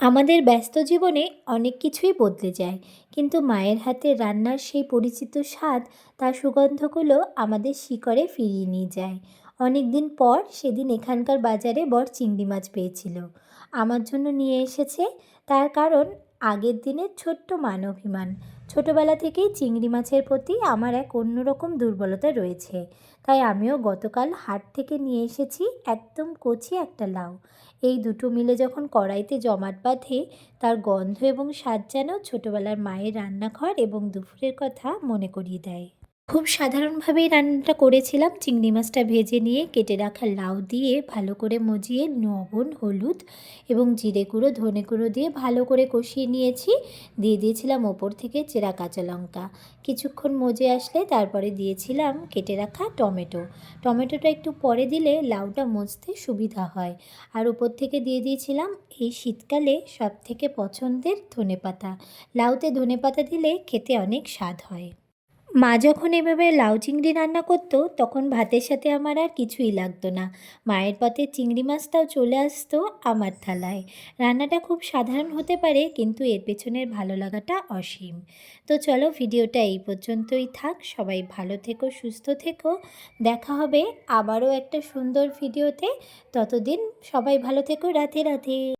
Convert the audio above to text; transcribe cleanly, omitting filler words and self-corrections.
আমাদের ব্যস্ত জীবনে অনেক কিছুই বদলে যায়, কিন্তু মায়ের হাতের রান্নার সেই পরিচিত স্বাদ, তার সুগন্ধগুলো আমাদের শিকড়ে ফিরিয়ে নিয়ে যায়। অনেক দিন পর সেদিন এখানকার বাজারে বর চিংড়ি মাছ পেয়েছিল, আমার জন্য নিয়ে এসেছে। তার কারণ আগের দিনের ছোট্ট মান অভিমান। ছোটবেলা থেকেই চিংড়ি মাছের প্রতি আমার এক অন্যরকম দুর্বলতা রয়েছে, তাই আমিও গতকাল হাট থেকে নিয়ে এসেছি একদম কচি একটা লাউ। এই দুটো মিলে যখন কড়াইতে জমাট বাঁধে, তার গন্ধ এবং স্বাদ যেন ছোটবেলার মায়ের রান্নাঘর এবং দুপুরের কথা মনে করিয়ে দেয়। খুব সাধারণভাবেই রান্নাটা করেছিলাম। চিংড়ি মাছটা ভেজে নিয়ে কেটে রাখা লাউ দিয়ে ভালো করে মজিয়ে লবণ, হলুদ এবং জিরে গুঁড়ো, ধনে গুঁড়ো দিয়ে ভালো করে কষিয়ে নিয়েছি। দিয়ে দিয়েছিলাম ওপর থেকে চেরা কাঁচা লঙ্কা। কিছুক্ষণ মজে আসলে তারপরে দিয়েছিলাম কেটে রাখা টমেটো। টমেটোটা একটু পরে দিলে লাউটা মজতে সুবিধা হয়। আর উপর থেকে দিয়ে দিয়েছিলাম এই শীতকালে সবথেকে পছন্দের ধনেপাতা। লাউতে ধনেপাতা দিলে খেতে অনেক স্বাদ হয়। মা যখন এভাবে লাউ চিংড়ি রান্না করতো, তখন ভাতের সাথে আমার আর কিছুই লাগতো না। মায়ের পাতে চিংড়ি মাছটাও চলে আসতো আমার থালায়। রান্নাটা খুব সাধারণ হতে পারে, কিন্তু এর পেছনের ভালো লাগাটা অসীম। তো চলো, ভিডিওটা এই পর্যন্তই থাক। সবাই ভালো থেকো, সুস্থ থেকো। দেখা হবে আবারও একটা সুন্দর ভিডিওতে। ততদিন সবাই ভালো থেকো। রাধে রাধে।